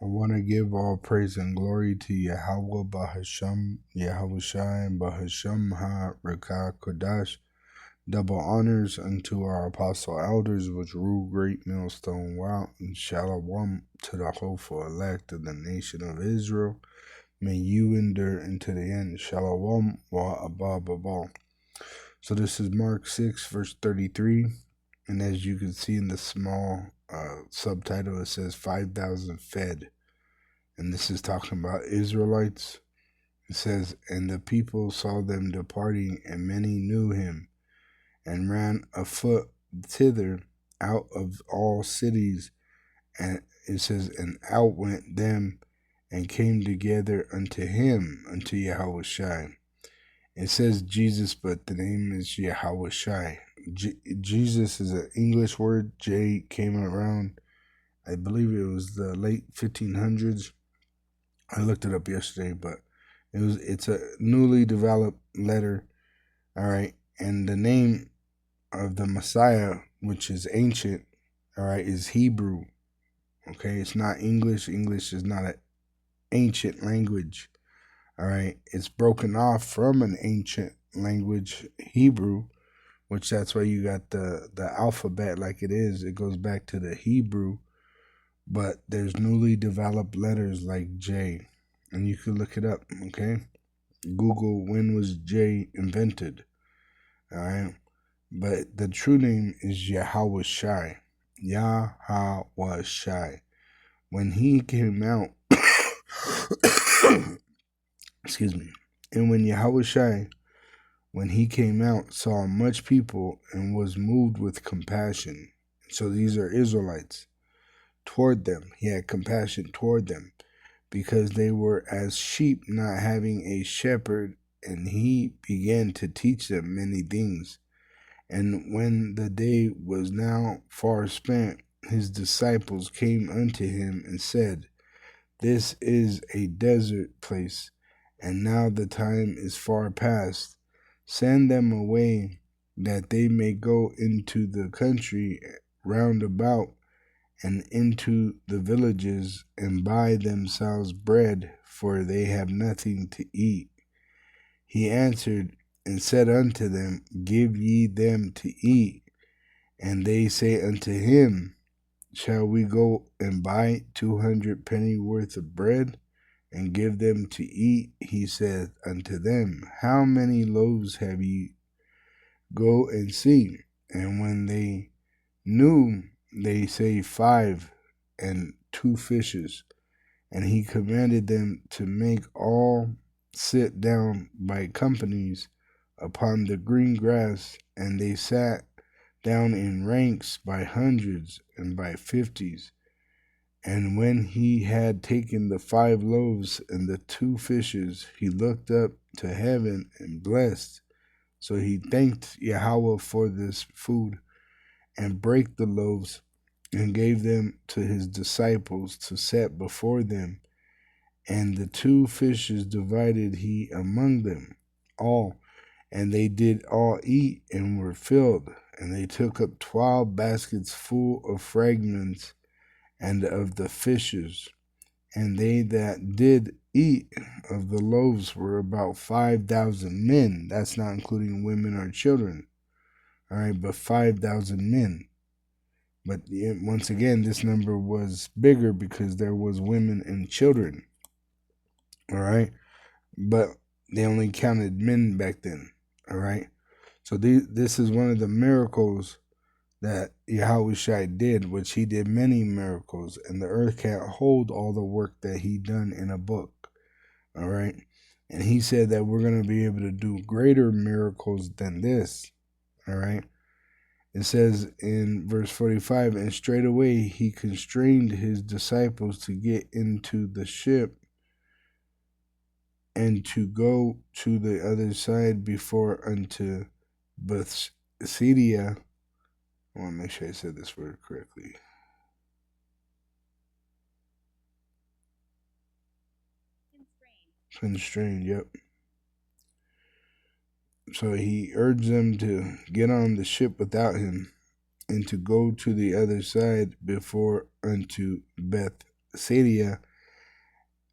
I want to give all praise and glory to Yahweh Bahasham, Yahweh Shai, Bahasham Ha Rekah Kodash. Double honors unto our apostle elders, which rule great millstone route, and shalom to the hopeful elect of the nation of Israel. May you endure into the end. Shalom wa abba. So this is Mark 6, verse 33. And as you can see in the small subtitle, it says 5,000 fed. And this is talking about Israelites. It says, and the people saw them departing, and many knew him, and ran afoot thither out of all cities. And it says, and out went them, and came together unto him, unto Yahweh Shai. It says Jesus, but the name is Yahweh Shai. Jesus is an English word. J came around, I believe it was the late 1500s. I looked it up yesterday, but it's a newly developed letter. All right. And the name of the Messiah, which is ancient, all right, is Hebrew. Okay, it's not English. English is not an ancient language. All right, it's broken off from an ancient language, Hebrew, which that's why you got the alphabet like it is. It goes back to the Hebrew, but there's newly developed letters like J, and you can look it up. Okay, Google when was J invented. All right, but the true name is Yahweh Shai. Yahweh Shai. When he came out, excuse me, and when Yahweh Shai, when he came out, saw much people and was moved with compassion. So these are Israelites. Toward them, he had compassion toward them, because they were as sheep not having a shepherd, and he began to teach them many things. And when the day was now far spent, his disciples came unto him and said, this is a desert place, and now the time is far past. Send them away, that they may go into the country round about, and into the villages, and buy themselves bread, for they have nothing to eat. He answered and said unto them, give ye them to eat. And they say unto him, shall we go and buy 200 penny worth of bread, and give them to eat? He saith unto them, how many loaves have ye? Go and see. And when they knew, they say 5, and 2 fishes. And he commanded them to make all sit down by companies upon the green grass, and they sat down in ranks by hundreds and by 50s. And when he had taken the 5 loaves and the 2 fishes, he looked up to heaven and blessed. So he thanked Yahweh for this food, and brake the loaves, and gave them to his disciples to set before them. And the 2 fishes divided he among them all, and they did all eat and were filled. And they took up 12 baskets full of fragments and of the fishes. And they that did eat of the loaves were about 5,000 men. That's not including women or children. All right, but 5,000 men. But once again, this number was bigger because there was women and children. All right, but they only counted men back then. All right, so this is one of the miracles that Yahweh Shai did, which he did many miracles, and the earth can't hold all the work that he done in a book. All right, and he said that we're going to be able to do greater miracles than this. All right, it says in verse 45, and straightway he constrained his disciples to get into the ship and to go to the other side before unto Bethsaida. I want to make sure I said this word correctly. Constrained, yep. So he urged them to get on the ship without him, and to go to the other side before unto Bethsaida,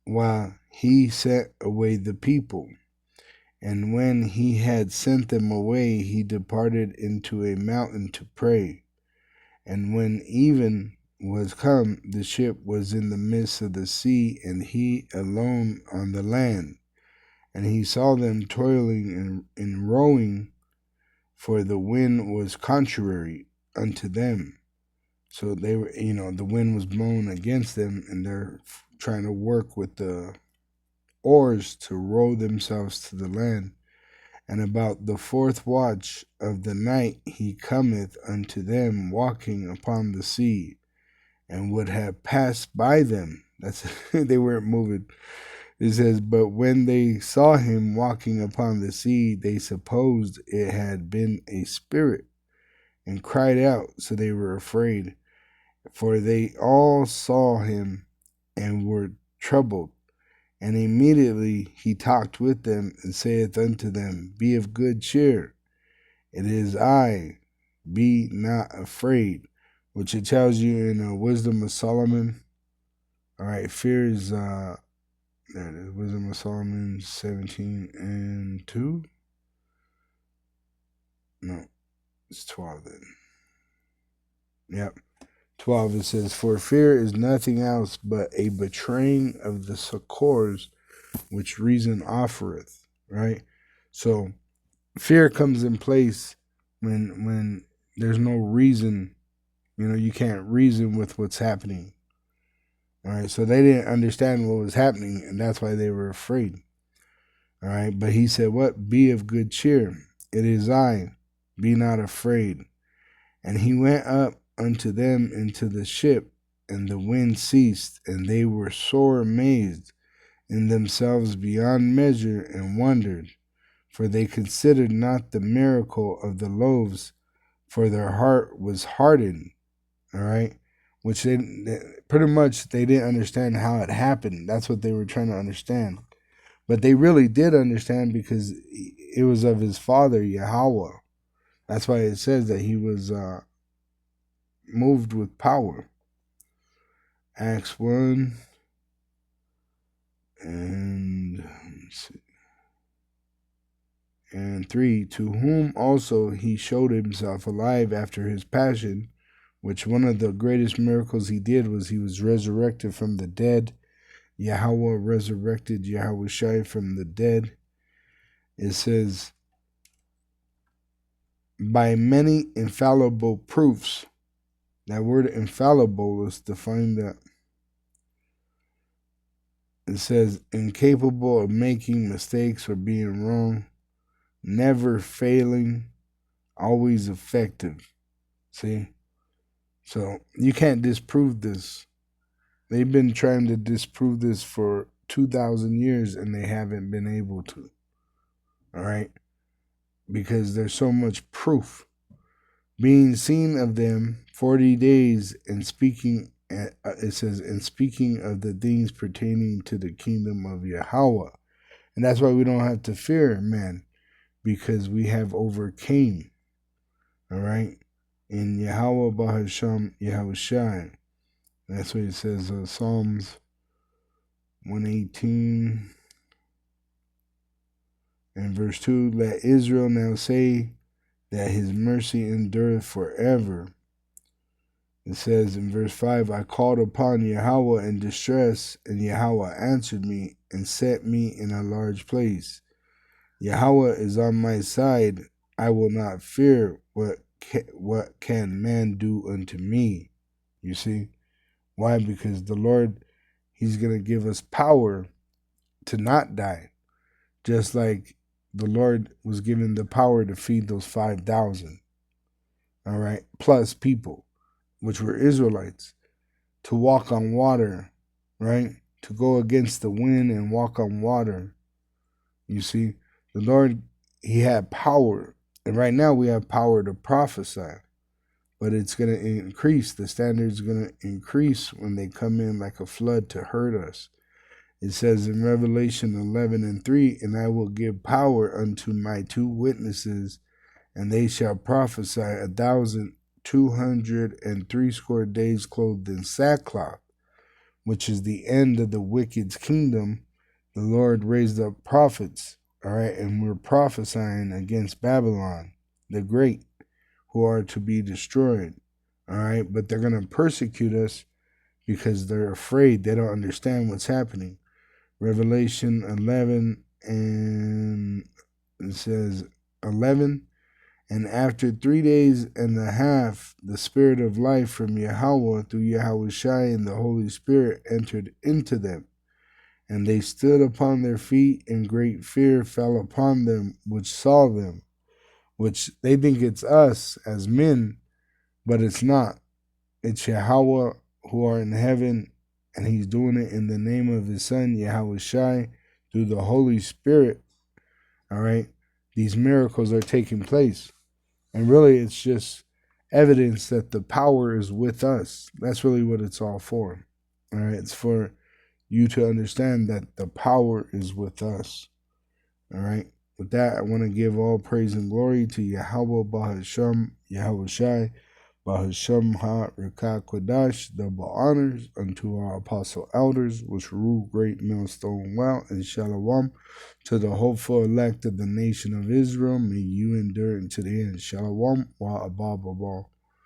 while he sent away the people. And when he had sent them away, he departed into a mountain to pray. And when even was come, the ship was in the midst of the sea, and he alone on the land. And he saw them toiling and rowing, for the wind was contrary unto them. So they were, the wind was blowing against them, and they're trying to work with the oars to row themselves to the land. And about the fourth watch of the night he cometh unto them walking upon the sea, and would have passed by them. That's they weren't moving. It says, but when they saw him walking upon the sea, they supposed it had been a spirit, and cried out, so they were afraid. For they all saw him and were troubled. And immediately he talked with them, and saith unto them, Be of good cheer, it is I, be not afraid. Which it tells you in Wisdom of Solomon. All right, fear is, there it is, Wisdom of Solomon 17:2. No, it's 12 then. Yep. 12, it says, For fear is nothing else but a betraying of the succors which reason offereth, right? So fear comes in place when there's no reason, you can't reason with what's happening. All right, so they didn't understand what was happening, and that's why they were afraid. All right, but he said, What? Be of good cheer. It is I. Be not afraid. And he went up unto them into the ship, and the wind ceased, and they were sore amazed in themselves beyond measure, and wondered, for they considered not the miracle of the loaves, for their heart was hardened. All right, which they pretty much they didn't understand how it happened. That's what they were trying to understand, but they really did understand because it was of his father Yahweh. That's why it says that he was moved with power. Acts 1 and 3, to whom also he showed himself alive after his passion, which one of the greatest miracles he did was he was resurrected from the dead. Yahweh resurrected Yahushua from the dead. It says, by many infallible proofs. That word infallible is defined that. It says, incapable of making mistakes or being wrong, never failing, always effective. See? So you can't disprove this. They've been trying to disprove this for 2,000 years, and they haven't been able to. All right? Because there's so much proof. Being seen of them 40 days, and speaking, it says, and speaking of the things pertaining to the kingdom of Yahweh. And that's why we don't have to fear man, because we have overcame. All right? In Yahweh Bahasham Yahushai. That's what it says, Psalms 118 and verse 2. Let Israel now say that his mercy endureth forever. It says in verse 5, I called upon Yahweh in distress, and Yahweh answered me and set me in a large place. Yahweh is on my side. I will not fear what can man do unto me. You see? Why? Because the Lord, he's going to give us power to not die. Just like the Lord was given the power to feed those 5,000. All right? Plus people, which were Israelites, to walk on water, right? To go against the wind and walk on water. You see, the Lord, he had power. And right now we have power to prophesy. But it's going to increase. The standard's going to increase when they come in like a flood to hurt us. It says in Revelation 11 and 3, and I will give power unto my 2 witnesses, and they shall prophesy 1,260 days clothed in sackcloth. which is the end of the wicked's kingdom, the Lord raised up prophets, all right, and we're prophesying against Babylon the Great, who are to be destroyed, all right, but they're going to persecute us because they're afraid. They don't understand what's happening. Revelation 11, and it says 11, and after 3 days and a half, the Spirit of life from Yahweh through Yahushai and the Holy Spirit entered into them. And they stood upon their feet, and great fear fell upon them which saw them, which they think it's us as men, but it's not. It's Yahweh who are in heaven, and he's doing it in the name of his son, Yahushai, through the Holy Spirit. All right? These miracles are taking place. And really, it's just evidence that the power is with us. That's really what it's all for. All right? It's for you to understand that the power is with us. All right? With that, I want to give all praise and glory to Yahweh Bahasham, Yahushai, Bahasham Ha-Rekah Kodash, double honors unto our apostle elders, which rule great millstone well, and Shalom to the hopeful elect of the nation of Israel. May you endure unto the end. Shalom wa abba.